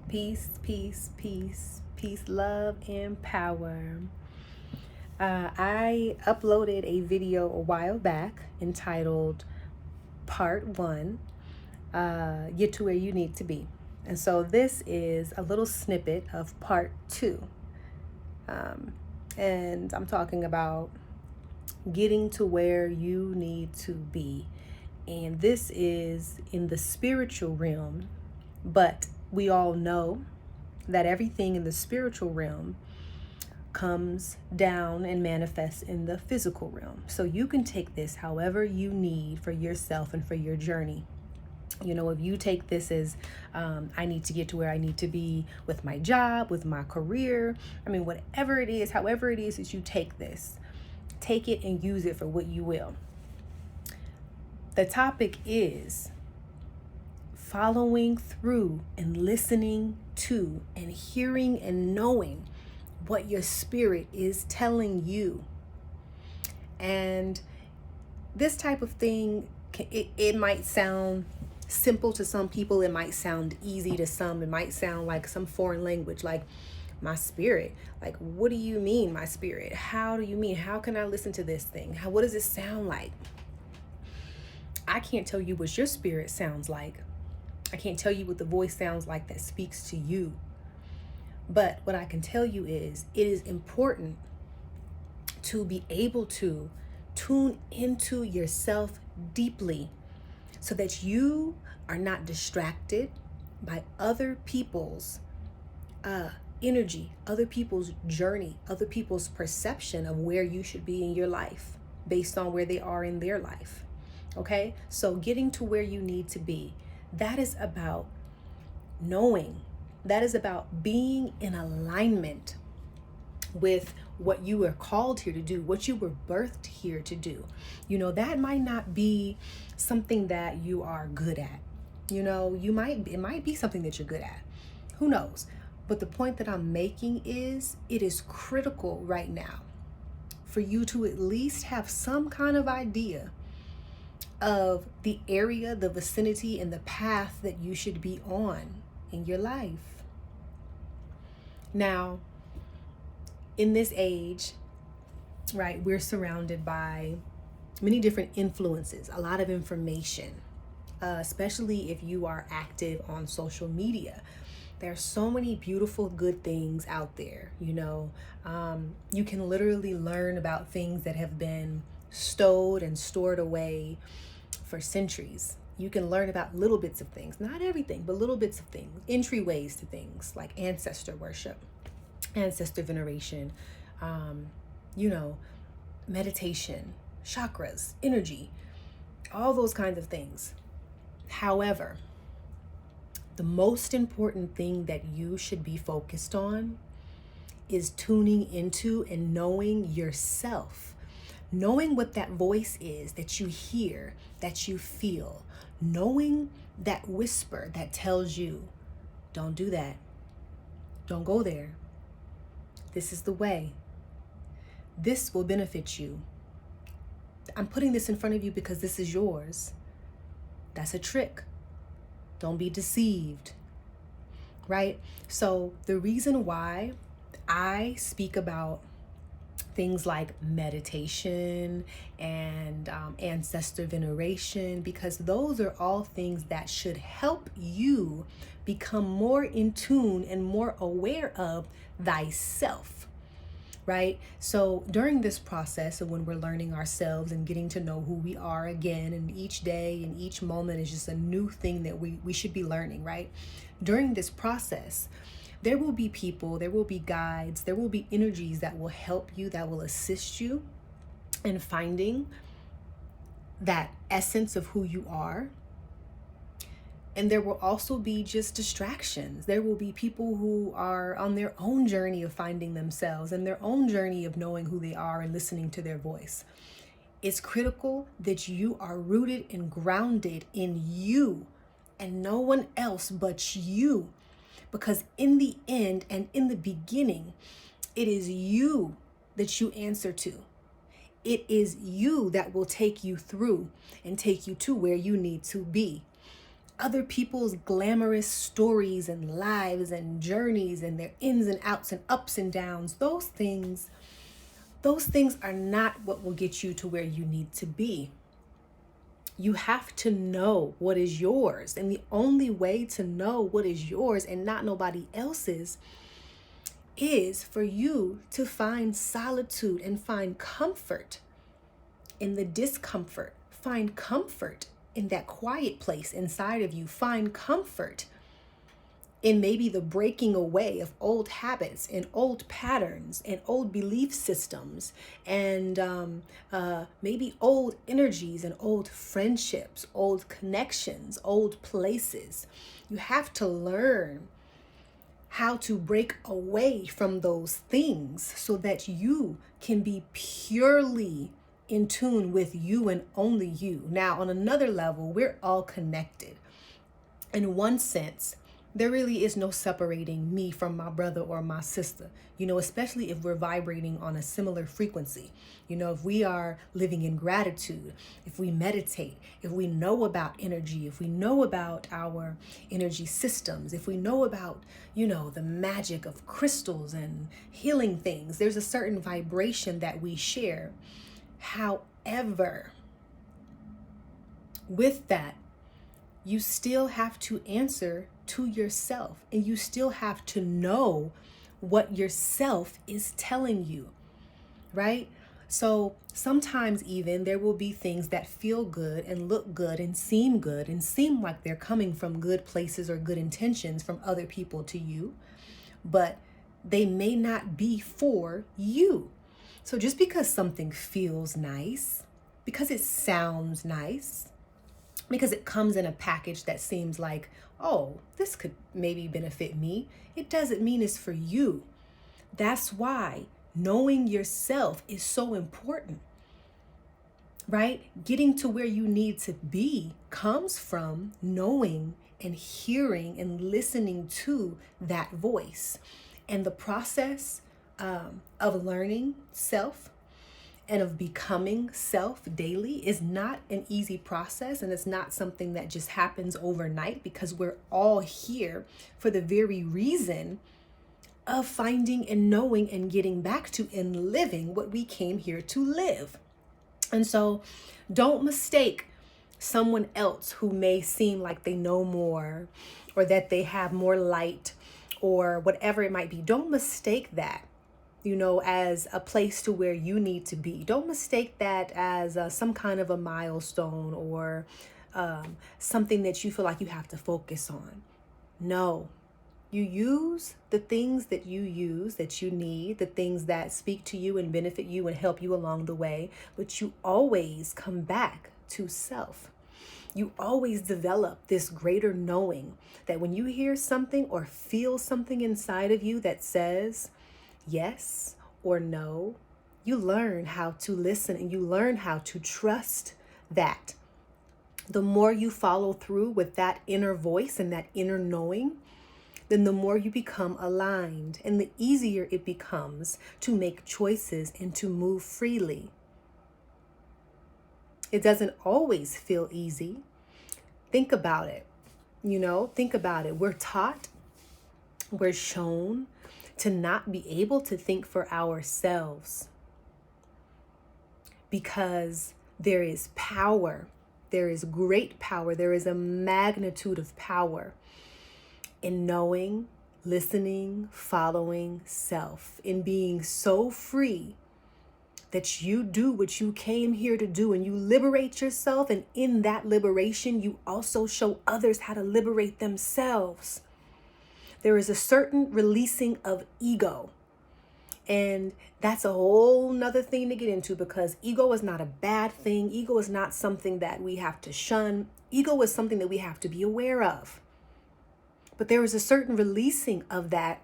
Peace, peace, peace, peace, love, and power. I uploaded a video a while back entitled Part 1 Get to Where You Need to Be. And so this is a little snippet of Part 2. And I'm talking about getting to where you need to be. And this is in the spiritual realm, but we all know that everything in the spiritual realm comes down and manifests in the physical realm. So you can take this however you need for yourself and for your journey. You know, if you take this as I need to get to where I need to be with my job, with my career, whatever it is, however it is that you take this, take it and use it for what you will. The topic is following through and listening to and hearing and knowing what your spirit is telling you. And this type of thing, it might sound simple to some people. It might sound easy to some. It might sound like some foreign language, like my spirit. Like, what do you mean, my spirit? How do you mean? How can I listen to this thing? What does it sound like? I can't tell you what your spirit sounds like. I can't tell you what the voice sounds like that speaks to you. But what I can tell you is it is important to be able to tune into yourself deeply so that you are not distracted by other people's energy, other people's journey, other people's perception of where you should be in your life based on where they are in their life. Okay? So getting to where you need to be, that is about knowing. That is about being in alignment with what you were called here to do, what you were birthed here to do. You know, that might not be something that you are good at. You know, it might be something that you're good at. Who knows? But the point that I'm making is it is critical right now for you to at least have some kind of idea of the area, the vicinity, and the path that you should be on in your life. Now, in this age, right, we're surrounded by many different influences, a lot of information, especially if you are active on social media. There's so many beautiful, good things out there. You know, you can literally learn about things that have been stowed and stored away for centuries. You can learn about little bits of things, not everything, but little bits of things, entryways to things like ancestor worship, ancestor veneration, meditation, chakras, energy, all those kinds of things. However, the most important thing that you should be focused on is tuning into and knowing yourself. Knowing what that voice is that you hear, that you feel. Knowing that whisper that tells you, don't do that. Don't go there. This is the way. This will benefit you. I'm putting this in front of you because this is yours. That's a trick. Don't be deceived, right? So the reason why I speak about things like meditation and ancestor veneration, because those are all things that should help you become more in tune and more aware of thyself, right? So during this process of when we're learning ourselves and getting to know who we are again, and each day and each moment is just a new thing that we should be learning, right? During this process, there will be people, there will be guides, there will be energies that will help you, that will assist you in finding that essence of who you are. And there will also be just distractions. There will be people who are on their own journey of finding themselves and their own journey of knowing who they are and listening to their voice. It's critical that you are rooted and grounded in you and no one else but you. Because in the end and in the beginning, it is you that you answer to. It is you that will take you through and take you to where you need to be. other people's glamorous stories and lives and journeys and their ins and outs and ups and downs, those things are not what will get you to where you need to be. You have to know what is yours. And the only way to know what is yours and not nobody else's is for you to find solitude and find comfort in the discomfort. Find comfort in that quiet place inside of you. Find comfort in maybe the breaking away of old habits and old patterns and old belief systems and maybe old energies and old friendships, old connections, old places. You have to learn how to break away from those things so that you can be purely in tune with you and only you. Now, on another level, we're all connected. In one sense, there really is no separating me from my brother or my sister, especially if we're vibrating on a similar frequency. If we are living in gratitude, if we meditate, if we know about energy, if we know about our energy systems, if we know about, the magic of crystals and healing things, there's a certain vibration that we share. However, with that, you still have to answer to yourself, and you still have to know what yourself is telling you, right? So sometimes even there will be things that feel good and look good and seem like they're coming from good places or good intentions from other people to you, but they may not be for you. So just because something feels nice, because it sounds nice, because it comes in a package that seems like, oh, this could maybe benefit me, it doesn't mean it's for you. That's why knowing yourself is so important, right? Getting to where you need to be comes from knowing and hearing and listening to that voice. And the process of learning self and of becoming self daily is not an easy process, and it's not something that just happens overnight, because we're all here for the very reason of finding and knowing and getting back to and living what we came here to live. And so don't mistake someone else who may seem like they know more or that they have more light or whatever it might be. Don't mistake that as a place to where you need to be. Don't mistake that as some kind of a milestone or something that you feel like you have to focus on. No, you use the things that you need, the things that speak to you and benefit you and help you along the way, but you always come back to self. You always develop this greater knowing that when you hear something or feel something inside of you that says yes or no, you learn how to listen and you learn how to trust that. The more you follow through with that inner voice and that inner knowing, then the more you become aligned and the easier it becomes to make choices and to move freely. It doesn't always feel easy. Think about it. Think about it. We're taught, we're shown to not be able to think for ourselves because there is power. There is great power. There is a magnitude of power in knowing, listening, following self, in being so free that you do what you came here to do and you liberate yourself. And in that liberation, you also show others how to liberate themselves. There is a certain releasing of ego. And that's a whole nother thing to get into, because ego is not a bad thing. Ego is not something that we have to shun. Ego is something that we have to be aware of. But there is a certain releasing of that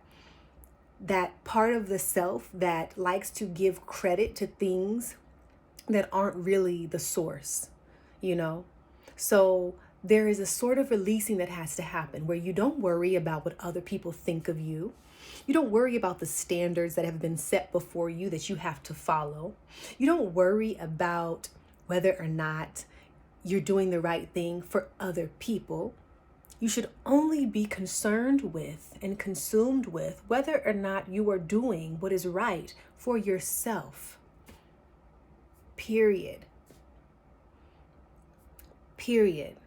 part of the self that likes to give credit to things that aren't really the source, So there is a sort of releasing that has to happen where you don't worry about what other people think of you. You don't worry about the standards that have been set before you that you have to follow. You don't worry about whether or not you're doing the right thing for other people. You should only be concerned with and consumed with whether or not you are doing what is right for yourself. Period. Period.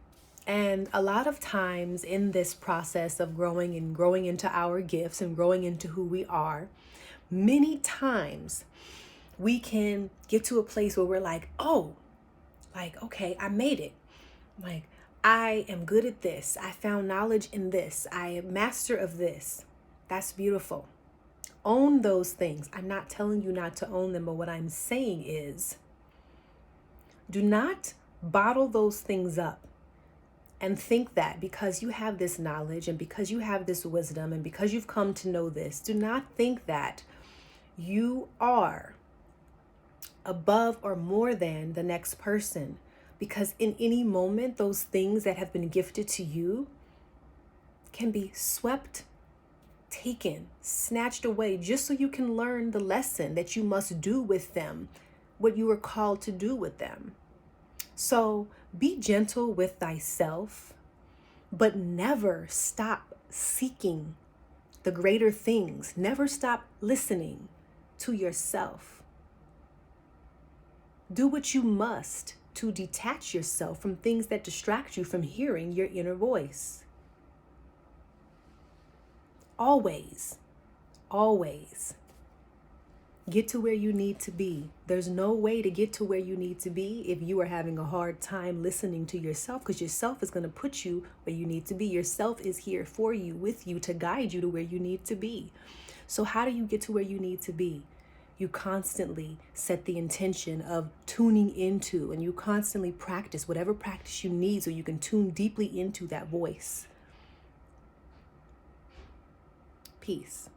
And a lot of times in this process of growing and growing into our gifts and growing into who we are, many times we can get to a place where we're like, oh, like, okay, I made it. Like, I am good at this. I found knowledge in this. I am master of this. That's beautiful. Own those things. I'm not telling you not to own them, but what I'm saying is, do not bottle those things up and think that because you have this knowledge and because you have this wisdom and because you've come to know this, do not think that you are above or more than the next person. Because in any moment, those things that have been gifted to you can be swept, taken, snatched away, just so you can learn the lesson that you must do with them, what you were called to do with them. So be gentle with thyself, but never stop seeking the greater things. Never stop listening to yourself. Do what you must to detach yourself from things that distract you from hearing your inner voice. Always, always get to where you need to be. There's no way to get to where you need to be if you are having a hard time listening to yourself, because yourself is going to put you where you need to be. Yourself is here for you, with you, to guide you to where you need to be. So how do you get to where you need to be? You constantly set the intention of tuning into, and you constantly practice whatever practice you need so you can tune deeply into that voice. Peace.